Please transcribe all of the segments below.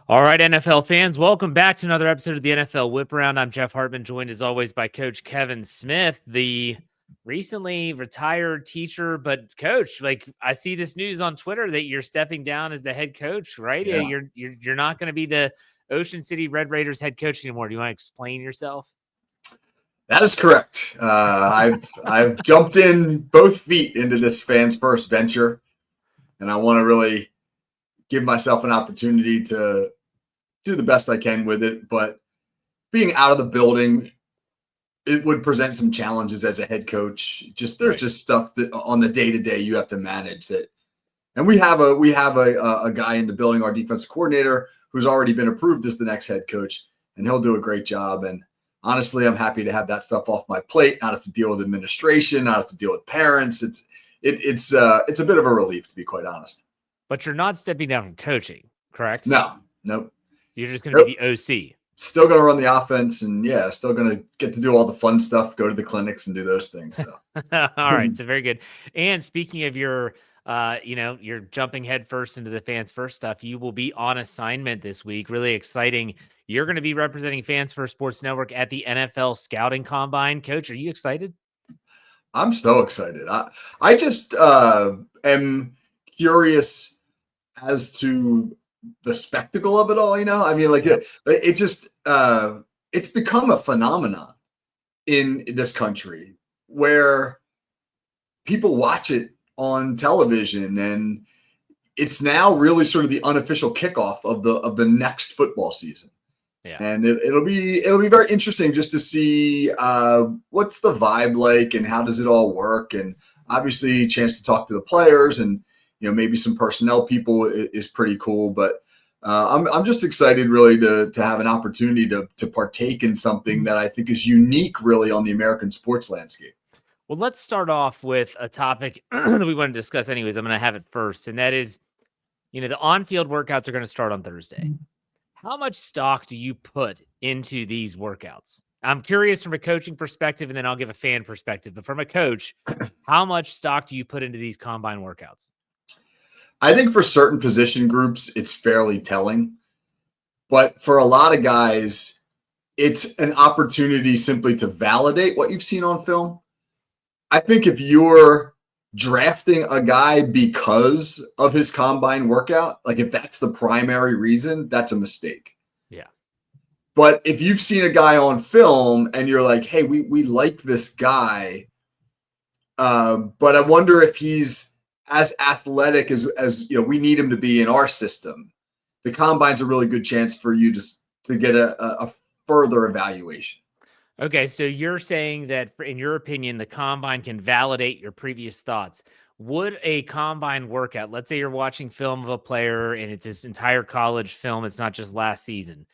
All right, NFL fans, welcome back to another episode of the NFL Whip Around. I'm Jeff Hartman, joined as always by Coach Kevin Smith, the recently retired teacher, but coach. Like I see this news on Twitter that you're stepping down as the head coach, right? Yeah, You're not going to be the Ocean City Red Raiders head coach anymore. Do you want to explain yourself? that is correct. I've jumped in both feet into this fans first venture, and I want to really give myself an opportunity to do the best I can with it. But being out of the building, it would present some challenges as a head coach. There's just stuff that on the day to day you have to manage that. And we have a guy in the building, our defensive coordinator, who's already been approved as the next head coach, and he'll do a great job. And honestly, I'm happy to have that stuff off my plate, not have to deal with administration, not have to deal with parents. It's a bit of a relief, to be quite honest. But you're not stepping down from coaching, correct? No, nope. You're just going to be the OC. Still going to run the offense, and still going to get to do all the fun stuff, go to the clinics and do those things. So, all right, so very good. And speaking of your you're jumping headfirst into the fans first stuff. You will be on assignment this week. Really exciting. You're going to be representing Fans First Sports Network at the NFL Scouting Combine. Coach, are you excited? I'm so excited. I just am curious as to the spectacle of it all. I mean, like it just it's become a phenomenon in this country where people watch it on television, and it's now really sort of the unofficial kickoff of the next football season. Yeah. And it'll be very interesting just to see what's the vibe like and how does it all work, and obviously a chance to talk to the players and maybe some personnel people is pretty cool. But I'm just excited really to have an opportunity to partake in something that I think is unique really on the American sports landscape. Well, let's start off with a topic that we want to discuss anyways. I'm going to have it first, and that is, the on-field workouts are going to start on Thursday. How much stock do you put into these workouts? I'm curious from a coaching perspective, and then I'll give a fan perspective. But from a coach, how much stock do you put into these combine workouts? I think for certain position groups, it's fairly telling. But for a lot of guys, it's an opportunity simply to validate what you've seen on film. I think if you're drafting a guy because of his combine workout, like if that's the primary reason, that's a mistake. Yeah. But if you've seen a guy on film and you're like, hey, we like this guy, but I wonder if he's as athletic as we need him to be in our system, the combine's a really good chance for you to get a further evaluation. Okay, so you're saying that, in your opinion, the combine can validate your previous thoughts. Would a combine workout, let's say you're watching film of a player and it's his entire college film, it's not just last season,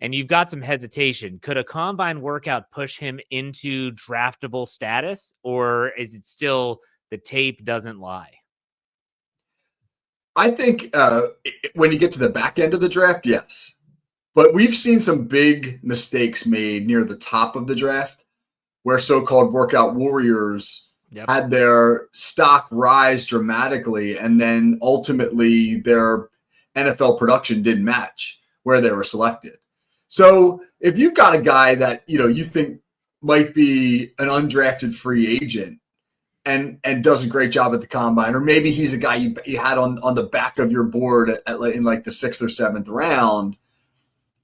and you've got some hesitation, could a combine workout push him into draftable status, or is it still the tape doesn't lie? I think when you get to the back end of the draft, yes. But we've seen some big mistakes made near the top of the draft where so-called workout warriors had their stock rise dramatically, and then ultimately their NFL production didn't match where they were selected. So if you've got a guy that you think might be an undrafted free agent and does a great job at the combine, or maybe he's a guy you had on the back of your board in like the 6th or 7th round,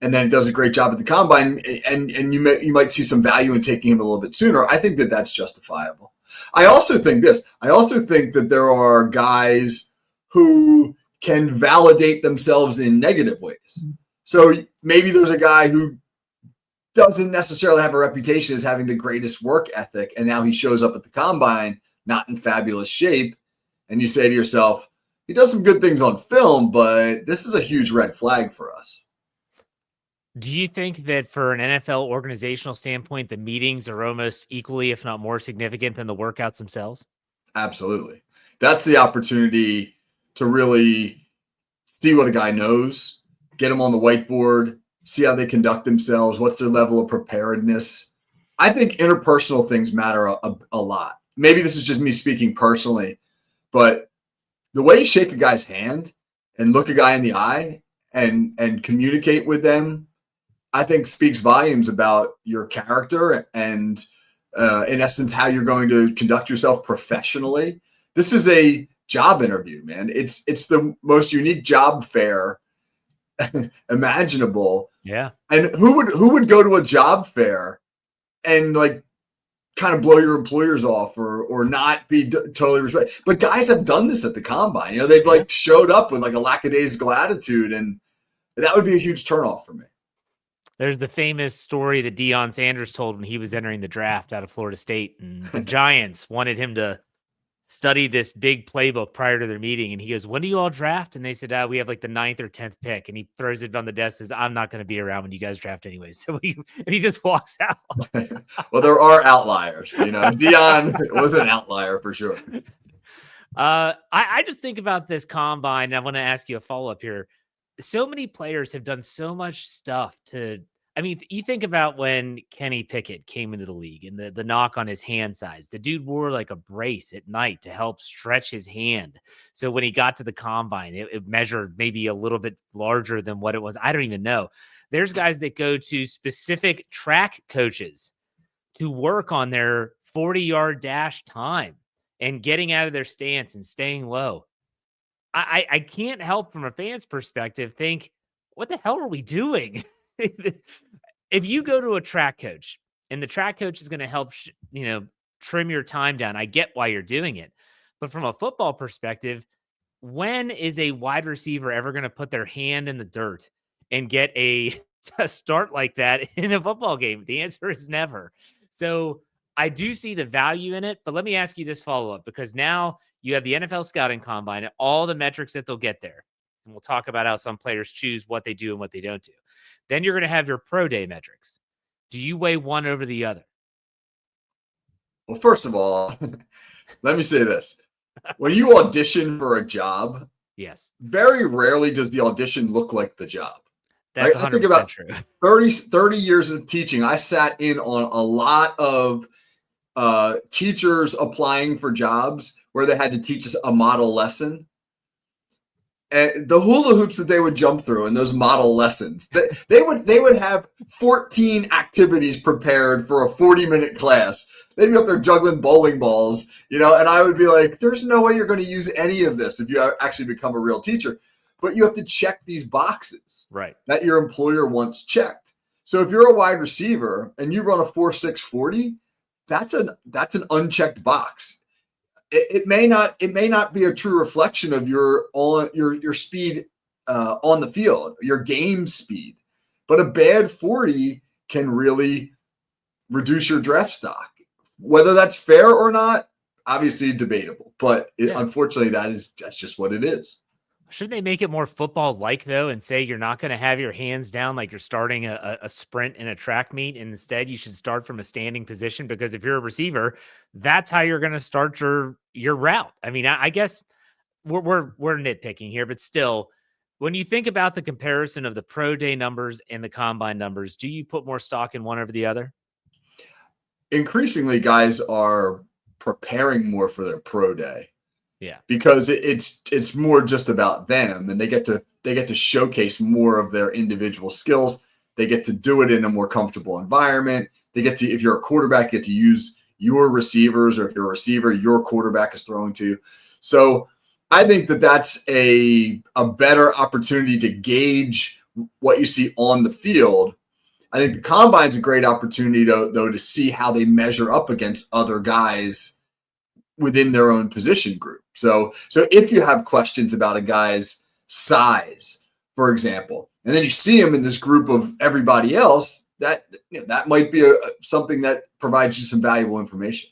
and then it does a great job at the combine, and you might see some value in taking him a little bit sooner. I think that that's justifiable. I also think that there are guys who can validate themselves in negative ways. So maybe there's a guy who doesn't necessarily have a reputation as having the greatest work ethic, and now he shows up at the combine not in fabulous shape, and you say to yourself, he does some good things on film, but this is a huge red flag for us. Do you think that for an NFL organizational standpoint, the meetings are almost equally, if not more significant than the workouts themselves? Absolutely. That's the opportunity to really see what a guy knows, get him on the whiteboard, see how they conduct themselves, what's their level of preparedness. I think interpersonal things matter a lot. Maybe this is just me speaking personally, but the way you shake a guy's hand and look a guy in the eye and communicate with them, I think speaks volumes about your character and, in essence, how you're going to conduct yourself professionally. This is a job interview, man. It's the most unique job fair imaginable. Yeah. And who would go to a job fair and like kind of blow your employers off or not be totally respected? But guys have done this at the combine. You know, they've like showed up with like a lackadaisical attitude, and that would be a huge turnoff for me. There's the famous story that Deion Sanders told when he was entering the draft out of Florida State, and the Giants wanted him to study this big playbook prior to their meeting. And he goes, "When do you all draft?" And they said, "We have like the 9th or 10th pick." And he throws it on the desk, says, "I'm not going to be around when you guys draft anyway." So he just walks out. Well, there are outliers. You know, Deion was an outlier for sure. I just think about this combine. And I want to ask you a follow up here. So many players have done so much stuff to. I mean, you think about when Kenny Pickett came into the league and the knock on his hand size. The dude wore like a brace at night to help stretch his hand. So when he got to the combine, it measured maybe a little bit larger than what it was. I don't even know. There's guys that go to specific track coaches to work on their 40-yard dash time and getting out of their stance and staying low. I can't help from a fan's perspective think, what the hell are we doing? If you go to a track coach and the track coach is going to help, trim your time down, I get why you're doing it. But from a football perspective, when is a wide receiver ever going to put their hand in the dirt and get a start like that in a football game? The answer is never. So I do see the value in it, but let me ask you this follow-up, because now you have the NFL scouting combine and all the metrics that they'll get there. And we'll talk about how some players choose what they do and what they don't do. Then you're going to have your pro day metrics. Do you weigh one over the other? Well, first of all, let me say this. When you audition for a job, yes, very rarely does the audition look like the job. That's right? I think about true. 30 years of teaching. I sat in on a lot of teachers applying for jobs where they had to teach us a model lesson. And the hula hoops that they would jump through in those model lessons, they would have 14 activities prepared for a 40-minute class. They'd be up there juggling bowling balls, and I would be like, there's no way you're going to use any of this if you actually become a real teacher. But you have to check these boxes that your employer wants checked. So if you're a wide receiver and you run a 4.6 40, that's an unchecked box. It may not be a true reflection of your speed on the field, your game speed, but a bad 40 can really reduce your draft stock. Whether that's fair or not, obviously debatable, but unfortunately that's just what it is. Shouldn't they make it more football-like, though, and say you're not going to have your hands down like you're starting a sprint in a track meet? And instead, you should start from a standing position, because if you're a receiver, that's how you're going to start your route. I mean, I guess we're nitpicking here, but still, when you think about the comparison of the pro day numbers and the combine numbers, do you put more stock in one over the other? Increasingly, guys are preparing more for their pro day. Yeah, because it's more just about them, and they get to showcase more of their individual skills. They get to do it in a more comfortable environment. They get to, if you're a quarterback, get to use your receivers, or if you're a receiver, your quarterback is throwing to you. So I think that's a better opportunity to gauge what you see on the field. I think the combine's a great opportunity though to see how they measure up against other guys within their own position group. So if you have questions about a guy's size, for example, and then you see him in this group of everybody else, that might be something that provides you some valuable information.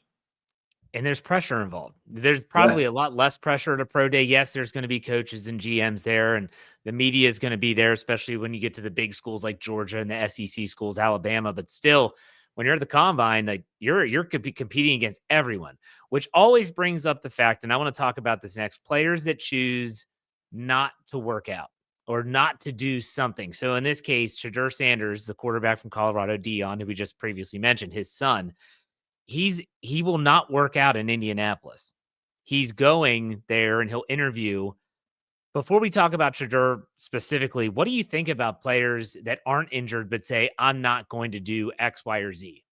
And there's pressure involved. There's probably a lot less pressure at a pro day. Yes, there's going to be coaches and GMs there, and the media is going to be there, especially when you get to the big schools like Georgia and the SEC schools, Alabama. But still, when you're at the combine, like you're competing against everyone, which always brings up the fact, and I want to talk about this next, players that choose not to work out or not to do something. So in this case, Shedeur Sanders, the quarterback from Colorado, Deion, who we just previously mentioned, his son, he will not work out in Indianapolis. He's going there and he'll interview, Before we talk about Shadur specifically, what do you think about players that aren't injured but say, I'm not going to do X, Y, or Z?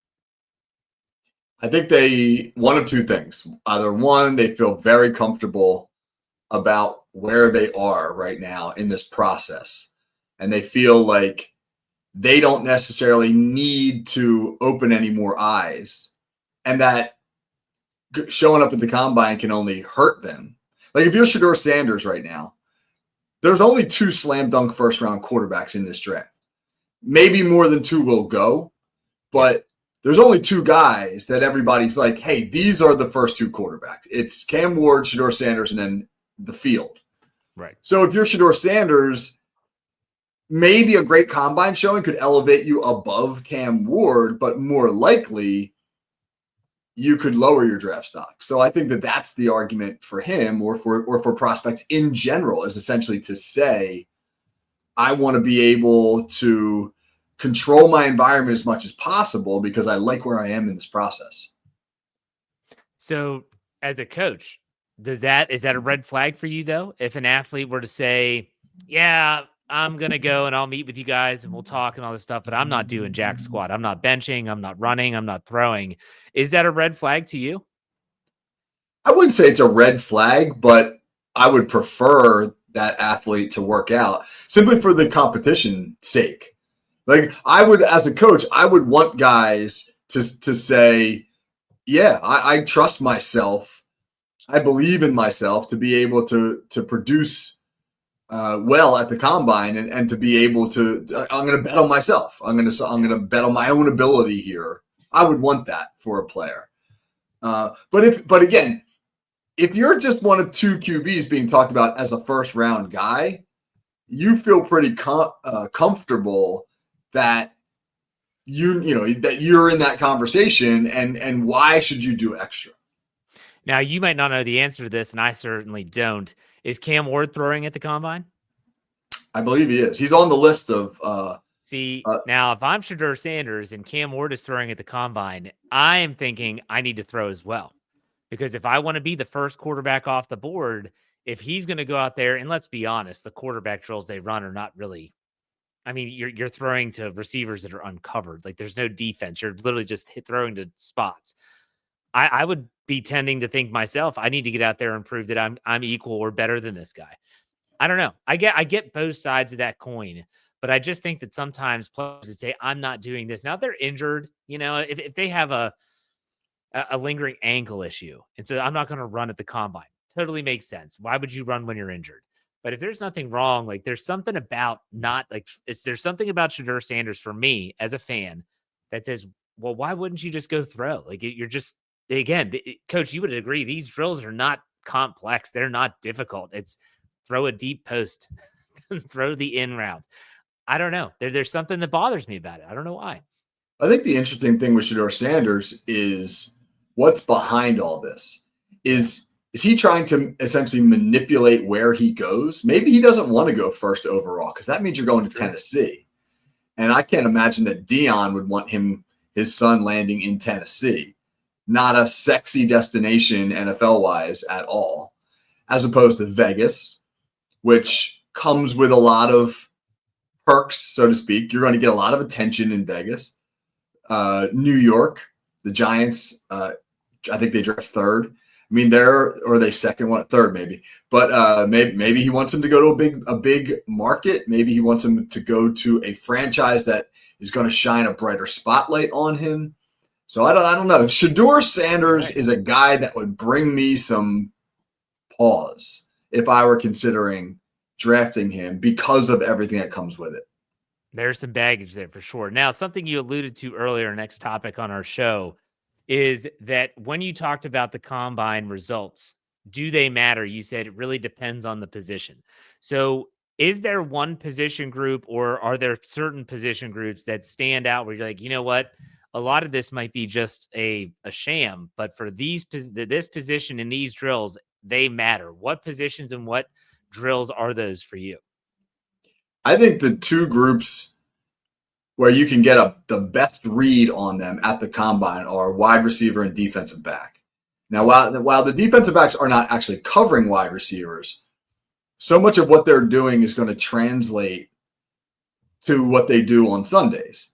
I think one of two things. Either one, they feel very comfortable about where they are right now in this process. And they feel like they don't necessarily need to open any more eyes. And that showing up at the combine can only hurt them. Like if you're Shador Sanders right now, there's only 2 slam dunk first round quarterbacks in this draft. Maybe more than 2 will go, but there's only 2 guys that everybody's like, hey, these are the first 2 quarterbacks. It's Cam Ward, Shador Sanders, and then the field. Right. So if you're Shador Sanders, maybe a great combine showing could elevate you above Cam Ward, but more likely you could lower your draft stock. So I think that that's the argument for him or for prospects in general, is essentially to say, I want to be able to control my environment as much as possible because I like where I am in this process. So as a coach, is that a red flag for you though? If an athlete were to say, yeah, I'm going to go and I'll meet with you guys and we'll talk and all this stuff, but I'm not doing jack squat. I'm not benching. I'm not running. I'm not throwing. Is that a red flag to you? I wouldn't say it's a red flag, but I would prefer that athlete to work out simply for the competition sake. Like I would, as a coach, I would want guys to say, yeah, I trust myself. I believe in myself to be able to produce well at the combine and to be able to. I'm going to bet on myself. I'm going to bet on my own ability here. I would want that for a player. But again, if you're just one of 2 QBs being talked about as a first round guy, you feel pretty comfortable that that you're in that conversation, and why should you do extra? Now, you might not know the answer to this, and I certainly don't. Is Cam Ward throwing at the combine? I believe he is. He's on the list of. Now, if I'm Shadur Sanders and Cam Ward is throwing at the combine, I am thinking I need to throw as well. Because if I want to be the first quarterback off the board, if he's going to go out there, and let's be honest, the quarterback drills they run are not really. I mean, you're throwing to receivers that are uncovered. Like there's no defense. You're literally just throwing to spots. I would be tending to think myself, I need to get out there and prove that I'm equal or better than this guy. I don't know. I get both sides of that coin, but I just think that sometimes players would say, I'm not doing this. Now they're injured, if they have a lingering ankle issue, and so I'm not going to run at the combine. Totally makes sense. Why would you run when you're injured? But if there's nothing wrong, like there's something about there's something about Shadur Sanders for me as a fan that says, well, why wouldn't you just go throw? Like you're just, again, coach, you would agree. These drills are not complex. They're not difficult. It's throw a deep post, throw the in route. I don't know. There's something that bothers me about it. I don't know why. I think the interesting thing with Shador Sanders is what's behind all this. Is he trying to essentially manipulate where he goes? Maybe he doesn't want to go first overall because that means you're going to Tennessee. And I can't imagine that Dion would want his son landing in Tennessee. Not a sexy destination NFL-wise at all, as opposed to Vegas, which comes with a lot of perks, so to speak. You're going to get a lot of attention in Vegas. New York, the Giants, I think they draft 3rd. I mean, or they second one, 3rd maybe. But maybe he wants him to go to a big market. Maybe he wants him to go to a franchise that is going to shine a brighter spotlight on him. So I don't know. Shador Sanders is a guy that would bring me some pause if I were considering drafting him because of everything that comes with it. There's some baggage there for sure. Now, something you alluded to earlier, next topic on our show, is that when you talked about the combine results, do they matter? You said it really depends on the position. So is there one position group or are there certain position groups that stand out where you're like, you know what? A lot of this might be just a sham, but for this position in these drills, they matter. What positions and what drills are those for you? I think the 2 groups where you can get the best read on them at the combine are wide receiver and defensive back. Now, while the defensive backs are not actually covering wide receivers, so much of what they're doing is going to translate to what they do on Sundays.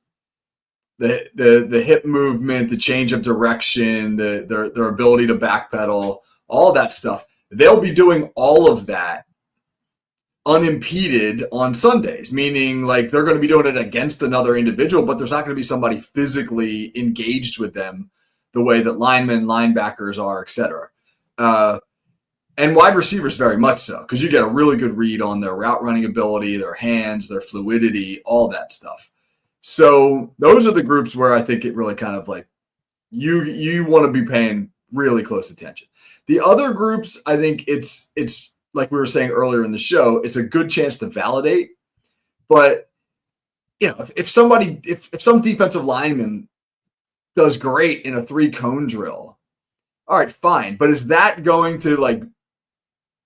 The hip movement, the change of direction, their ability to backpedal, all that stuff. They'll be doing all of that unimpeded on Sundays, meaning like they're going to be doing it against another individual, but there's not going to be somebody physically engaged with them the way that linemen, linebackers are, etc. And wide receivers very much so, because you get a really good read on their route running ability, their hands, their fluidity, all that stuff. So those are the groups where I think it really kind of like you want to be paying really close attention. The other groups, I think it's like we were saying earlier in the show, it's a good chance to validate. But if some defensive lineman does great in a 3-cone drill, all right, fine. But is that going to like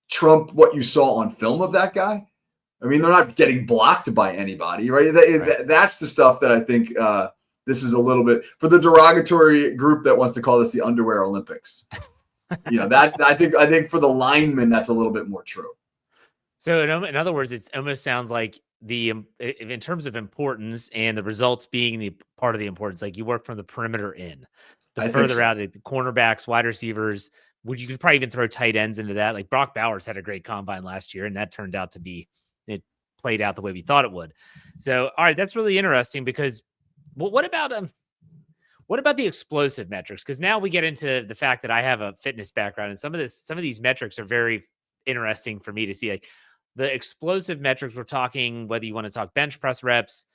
trump what you saw on film of that guy? I mean, they're not getting blocked by anybody, right? That's the stuff that I think this is a little bit for the derogatory group that wants to call this the underwear Olympics. That I think for the linemen, that's a little bit more true. So in other words, it almost sounds like in terms of importance and the results being the part of the importance, like you work from the perimeter in, the further out, the cornerbacks, wide receivers. You could probably even throw tight ends into that. Like Brock Bowers had a great combine last year, and that turned out to be, it played out the way we thought it would. So, all right, that's really interesting because, well, what about the explosive metrics? Because now we get into the fact that I have a fitness background, and some of these metrics are very interesting for me to see. Like the explosive metrics, we're talking whether you want to talk bench press reps,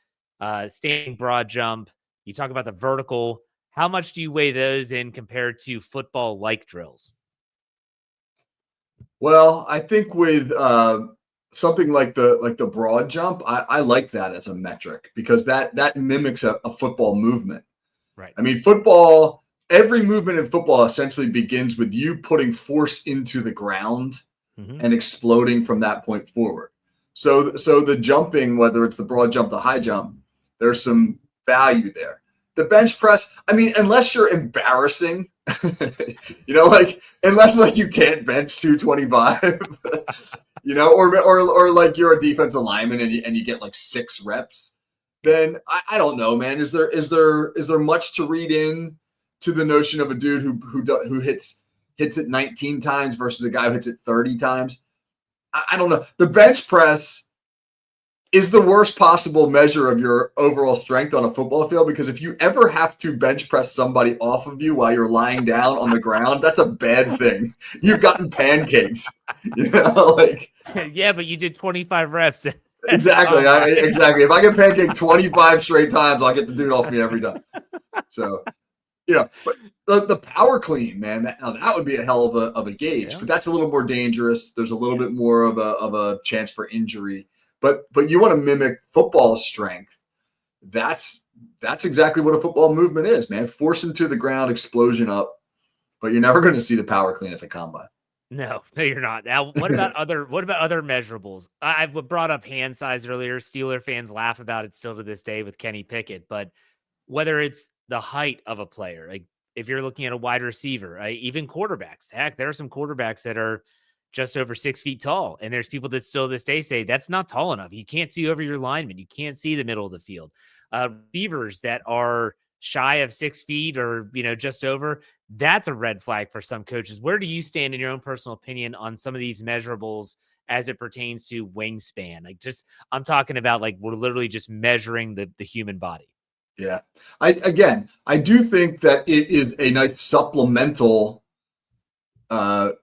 standing broad jump. You talk about the vertical. How much do you weigh those in compared to football-like drills? Well, I think with something like the broad jump, I like that as a metric because that mimics a football movement. Right. I mean, every movement in football essentially begins with you putting force into the ground and exploding from that point forward. So the jumping, whether it's the broad jump, the high jump, there's some value there. The bench press, I mean, unless you're embarrassing, like unless like you can't bench 225, or like you're a defensive lineman and you get like 6 reps, then I don't know, man. Is there much to read in to the notion of a dude who hits it 19 times versus a guy who hits it 30 times? I don't know. The bench press is the worst possible measure of your overall strength on a football field, because if you ever have to bench press somebody off of you while you're lying down on the ground, that's a bad thing. You've gotten pancakes, Yeah, but you did 25 reps. Exactly. Exactly. If I can pancake 25 straight times, I'll get the dude off me every time. So, but the power clean, man, that would be a hell of a gauge, but that's a little more dangerous. There's a little bit more of a chance for injury. But you want to mimic football strength. That's exactly what a football movement is, man. Force into the ground, explosion up. But you're never going to see the power clean at the combine. No, you're not. Now, what about other measurables? I brought up hand size earlier. Steeler fans laugh about it still to this day with Kenny Pickett. But whether it's the height of a player, like if you're looking at a wide receiver, even quarterbacks, heck, there are some quarterbacks that are just over 6 feet tall. And there's people that still this day say that's not tall enough. You can't see over your lineman. You can't see the middle of the field. Receivers that are shy of 6 feet or, just over, that's a red flag for some coaches. Where do you stand in your own personal opinion on some of these measurables as it pertains to wingspan? I'm talking about like, we're literally just measuring the human body. Yeah. I do think that it is a nice supplemental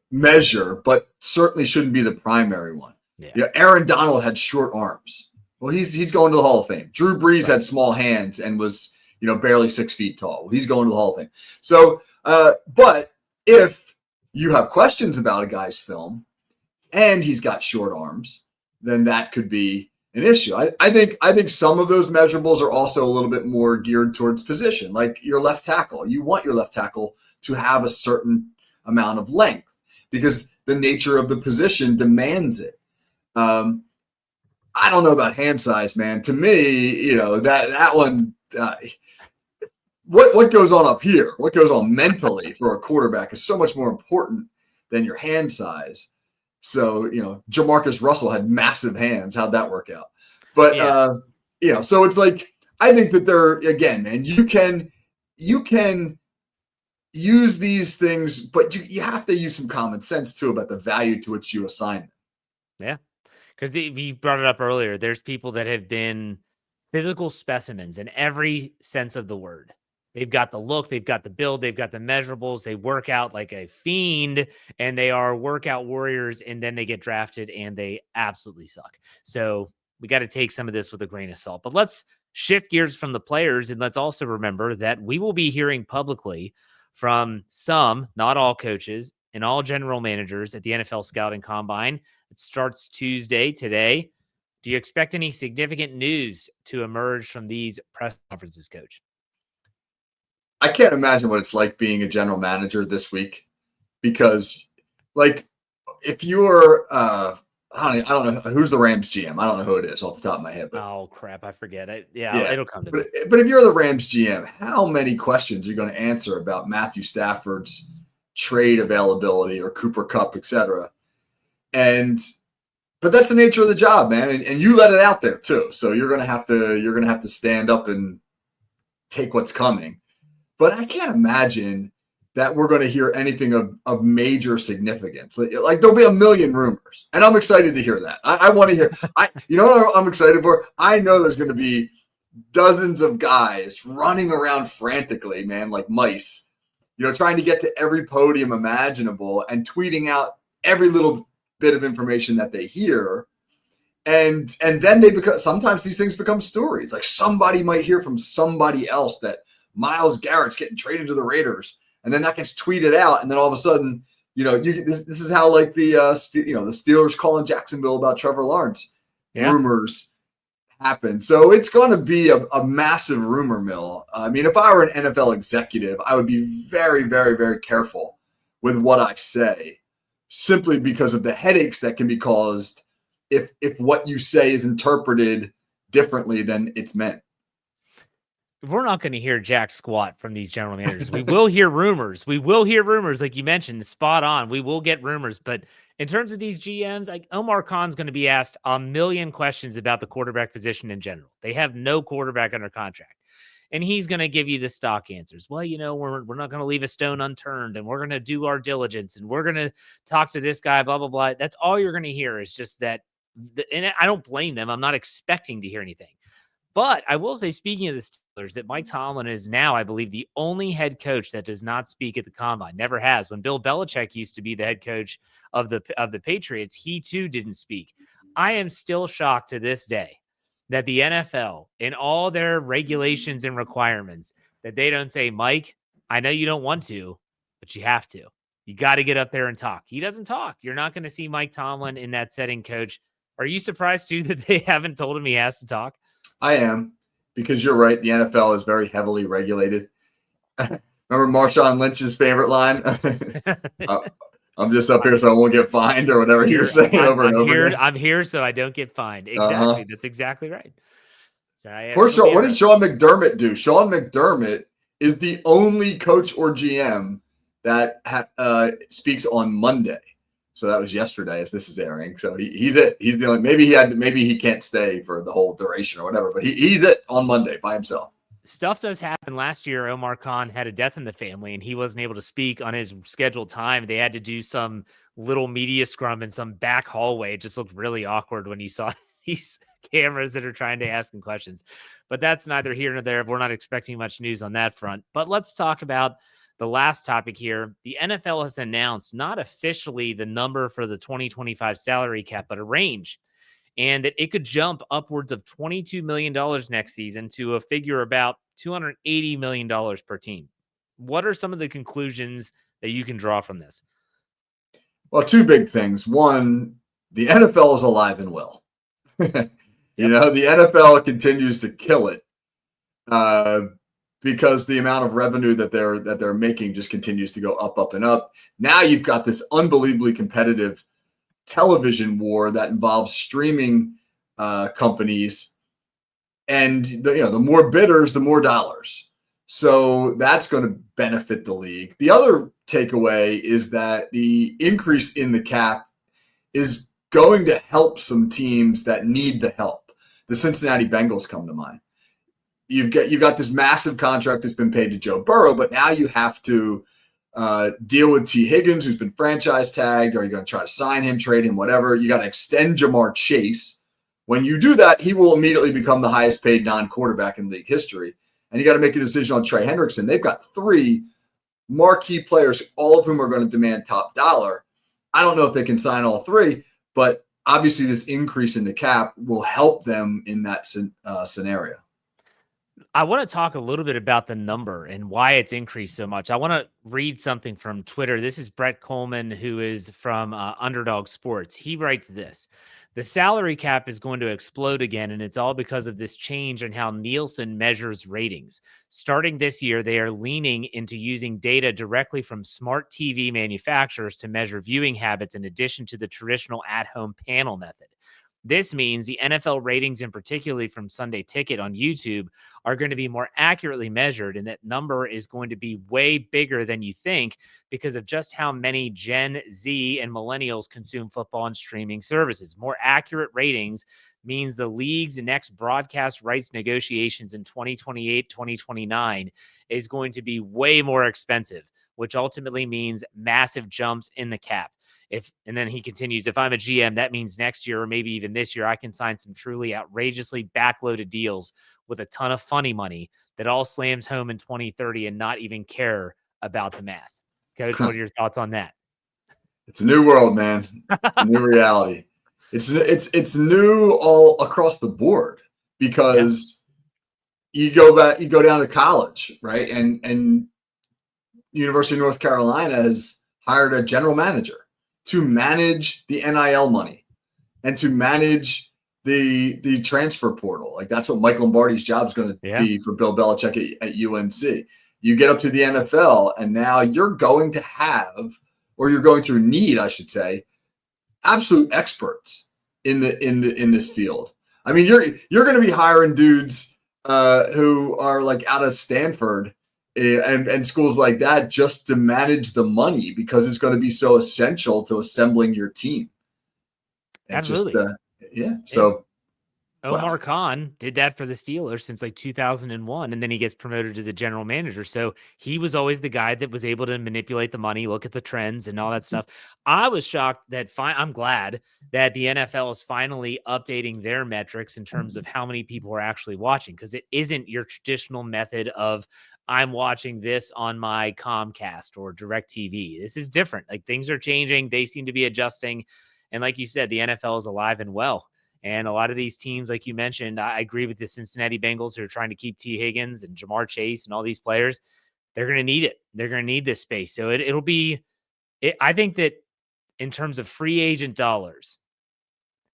measure, but certainly shouldn't be the primary one. Yeah. Aaron Donald had short arms. Well, he's going to the Hall of Fame. Drew Brees had small hands and was, barely 6 feet tall. Well, he's going to the Hall of Fame. So, but if you have questions about a guy's film and he's got short arms, then that could be an issue. I think some of those measurables are also a little bit more geared towards position, like your left tackle. You want your left tackle to have a certain amount of length because the nature of the position demands it. I don't know about hand size, man. To me, that one, what goes on up here, what goes on mentally for a quarterback is so much more important than your hand size. So, Jamarcus Russell had massive hands. How'd that work out? But, so it's like, I think that again, man, you can use these things, but you have to use some common sense too about the value to which you assign them. Yeah. Because we brought it up earlier. There's people that have been physical specimens in every sense of the word. They've got the look, they've got the build, they've got the measurables. They work out like a fiend, and they are workout warriors. And then they get drafted, and they absolutely suck. So we got to take some of this with a grain of salt. But let's shift gears from the players, and let's also remember that we will be hearing publicly from some, not all coaches, and all general managers at the NFL Scouting Combine. It starts Tuesday today. Do you expect any significant news to emerge from these press conferences, Coach? I can't imagine what it's like being a general manager this week, because, like, if you're, I don't know who's the Rams GM. I don't know who it is off the top of my head. But, oh crap, I forget it. Yeah, it'll come to me. But if you're the Rams GM, how many questions are you going to answer about Matthew Stafford's trade availability or Cooper Kupp, etc.? But that's the nature of the job, man, and you let it out there too. So you're gonna have to stand up and take what's coming. But I can't imagine that we're going to hear anything of major significance. Like there'll be a million rumors, and I'm excited to hear that. I want to hear. You know what I'm excited for? I know there's going to be dozens of guys running around frantically, man, like mice, trying to get to every podium imaginable and tweeting out every little bit of information that they hear. And then sometimes these things become stories. Like somebody might hear from somebody else that Myles Garrett's getting traded to the Raiders, and then that gets tweeted out, and then all of a sudden, this is how like the Steelers calling Jacksonville about Trevor Lawrence rumors happen. So it's going to be a massive rumor mill. I mean, if I were an NFL executive, I would be very, very, very careful with what I say, simply because of the headaches that can be caused if what you say is interpreted differently than it's meant. We're not going to hear jack squat from these general managers. We will hear rumors. We will hear rumors, like you mentioned, spot on. We will get rumors. But in terms of these GMs, like Omar Khan's going to be asked a million questions about the quarterback position in general. They have no quarterback under contract. And he's going to give you the stock answers. Well, we're not going to leave a stone unturned, and we're going to do our diligence, and we're going to talk to this guy, blah, blah, blah. That's all you're going to hear is just that. And I don't blame them. I'm not expecting to hear anything. But I will say, speaking of the Steelers, that Mike Tomlin is now, I believe, the only head coach that does not speak at the combine. Never has. When Bill Belichick used to be the head coach of the Patriots, he too didn't speak. I am still shocked to this day that the NFL, in all their regulations and requirements, that they don't say, Mike, I know you don't want to, but you have to. You got to get up there and talk. He doesn't talk. You're not going to see Mike Tomlin in that setting, Coach. Are you surprised, too, that they haven't told him he has to talk? I am, because you're right. The NFL is very heavily regulated. Remember Marshawn Lynch's favorite line? I'm just up here so I won't get fined, or whatever he was saying over and over again. I'm here so I don't get fined. Exactly. That's exactly right. So what did Sean McDermott do? Sean McDermott is the only coach or GM that speaks on Monday. So that was yesterday as this is airing. So he's it. He's the only, maybe he can't stay for the whole duration or whatever, but he's it on Monday by himself. Stuff does happen. Last year, Omar Khan had a death in the family, and he wasn't able to speak on his scheduled time. They had to do some little media scrum in some back hallway. It just looked really awkward when you saw these cameras that are trying to ask him questions. But that's neither here nor there. We're not expecting much news on that front. But let's talk about the last topic here. The NFL has announced, not officially the number for the 2025 salary cap, but a range, and that it could jump upwards of $22 million next season to a figure about $280 million per team. What are some of the conclusions that you can draw from this? Well, two big things. One, the NFL is alive and well. The NFL continues to kill it. Because the amount of revenue that they're making just continues to go up and up. Now you've got this unbelievably competitive television war that involves streaming companies, and the more bidders, the more dollars. So that's going to benefit the league. The other takeaway is that the increase in the cap is going to help some teams that need the help. The Cincinnati Bengals come to mind. You've got this massive contract that's been paid to Joe Burrow, but now you have to deal with T. Higgins, who's been franchise tagged. Are you going to try to sign him, trade him, whatever? You got to extend Jamar Chase. When you do that, he will immediately become the highest paid non-quarterback in league history. And you got to make a decision on Trey Hendrickson. They've got 3 marquee players, all of whom are going to demand top dollar. I don't know if they can sign all 3, but obviously this increase in the cap will help them in that scenario. I want to talk a little bit about the number and why it's increased so much. I want to read something from Twitter. This is Brett Coleman, who is from Underdog Sports. He writes this: the salary cap is going to explode again, and it's all because of this change in how Nielsen measures ratings. Starting this year, they are leaning into using data directly from smart TV manufacturers to measure viewing habits in addition to the traditional at-home panel method. This means the NFL ratings, and particularly from Sunday Ticket on YouTube, are going to be more accurately measured, and that number is going to be way bigger than you think because of just how many Gen Z and millennials consume football and streaming services. More accurate ratings means the league's next broadcast rights negotiations in 2028, 2029 is going to be way more expensive, which ultimately means massive jumps in the cap. And then he continues, if I'm a GM, that means next year or maybe even this year, I can sign some truly outrageously backloaded deals with a ton of funny money that all slams home in 2030 and not even care about the math. Coach, what are your thoughts on that? It's a new world, man. It's a new reality. It's new all across the board because you go down to college, right? And University of North Carolina has hired a general manager to manage the NIL money and to manage the transfer portal. Like that's what Mike Lombardi's job is going to be for Bill Belichick at UNC. You get up to the NFL, and now you're going to have, or you're going to need, I should say, absolute experts in this field. I mean, you're going to be hiring dudes who are like out of Stanford and schools like that just to manage the money because it's going to be so essential to assembling your team. And absolutely. So Omar Khan did that for the Steelers since like 2001, and then he gets promoted to the general manager. So he was always the guy that was able to manipulate the money, look at the trends and all that stuff. I was shocked that I'm glad that the NFL is finally updating their metrics in terms of how many people are actually watching, because it isn't your traditional method of I'm watching this on my Comcast or DirecTV. This is different. Like things are changing. They seem to be adjusting. And like you said, the NFL is alive and well. And a lot of these teams, like you mentioned, I agree with the Cincinnati Bengals who are trying to keep T. Higgins and Jamar Chase and all these players. They're going to need it. They're going to need this space. So it'll be, I think that in terms of free agent dollars,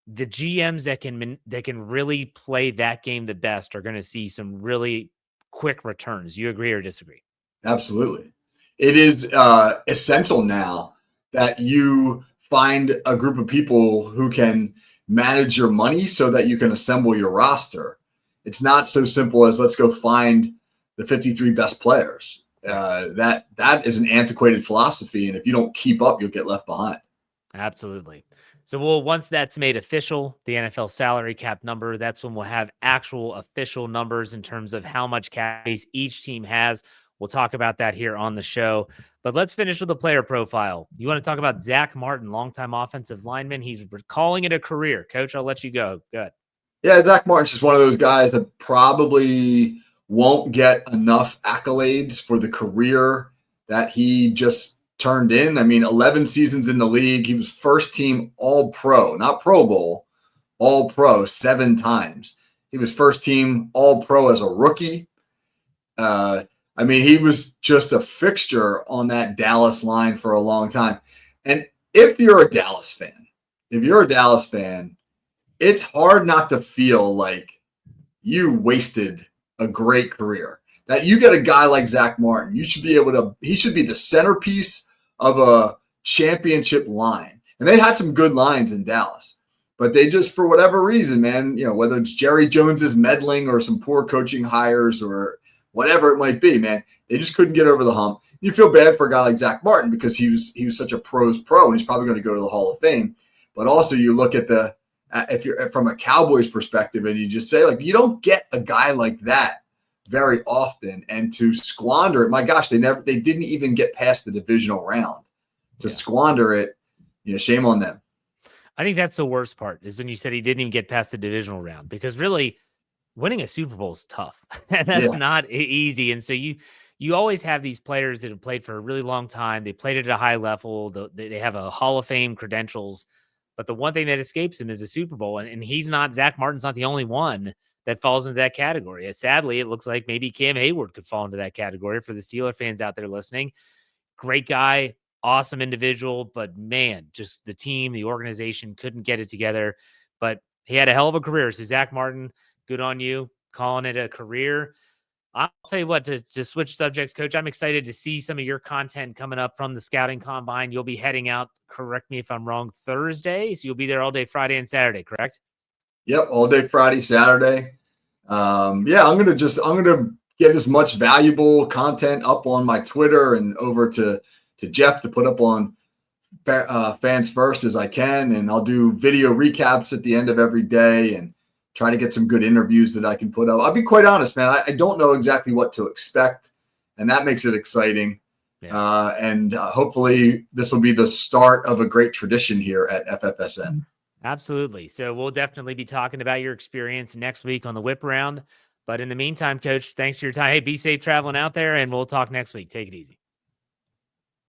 the GMs that can really play that game the best are going to see some really quick returns. You agree or disagree? Absolutely. It is essential now that you find a group of people who can manage your money so that you can assemble your roster. It's not so simple as let's go find the 53 best players. That is an antiquated philosophy, and if you don't keep up, you'll get left behind. Absolutely. So once that's made official, the NFL salary cap number, that's when we'll have actual official numbers in terms of how much cap space each team has. We'll talk about that here on the show. But let's finish with the player profile. You want to talk about Zach Martin, longtime offensive lineman. He's calling it a career. Coach, I'll let you go. Good. Yeah, Zach Martin's just one of those guys that probably won't get enough accolades for the career that he just turned in. I mean, 11 seasons in the league. He was first team All-Pro, not Pro Bowl, All-Pro 7 times. He was first team All-Pro as a rookie. I mean, he was just a fixture on that Dallas line for a long time. And if you're a Dallas fan, it's hard not to feel like you wasted a great career. That you get a guy like Zach Martin, he should be the centerpiece of a championship line. And they had some good lines in Dallas, but they just, for whatever reason, man, whether it's Jerry Jones's meddling or some poor coaching hires or whatever it might be, man, they just couldn't get over the hump. You feel bad for a guy like Zach Martin because he was such a pro's pro, and he's probably going to go to the Hall of Fame. But also you look at if you're from a Cowboys perspective and you just say, like, you don't get a guy like that very often, and to squander it, my gosh, they didn't even get past the divisional round. To squander it, shame on them. I think that's the worst part, is when you said he didn't even get past the divisional round, because really winning a Super Bowl is tough. That's not easy. And so you always have these players that have played for a really long time. They played at a high level. They have a Hall of Fame credentials. But the one thing that escapes him is a Super Bowl. And Zach Martin's not the only one that falls into that category. Sadly, it looks like maybe Cam Hayward could fall into that category for the Steeler fans out there listening. Great guy, awesome individual, but man, just the team, the organization couldn't get it together. But he had a hell of a career. So Zach Martin, good on you, calling it a career. I'll tell you what, to switch subjects, Coach, I'm excited to see some of your content coming up from the scouting combine. You'll be heading out, correct me if I'm wrong, Thursday. So you'll be there all day Friday and Saturday, correct? Yep, all day Friday, Saturday. I'm gonna get as much valuable content up on my Twitter and over to Jeff to put up on Fans First as I can, and I'll do video recaps at the end of every day and try to get some good interviews that I can put up. I'll be quite honest, man. I don't know exactly what to expect, and that makes it exciting. Yeah. Hopefully this will be the start of a great tradition here at FFSN. Absolutely. So we'll definitely be talking about your experience next week on the Whip Round. But in the meantime, Coach, thanks for your time. Hey, be safe traveling out there, and we'll talk next week. Take it easy.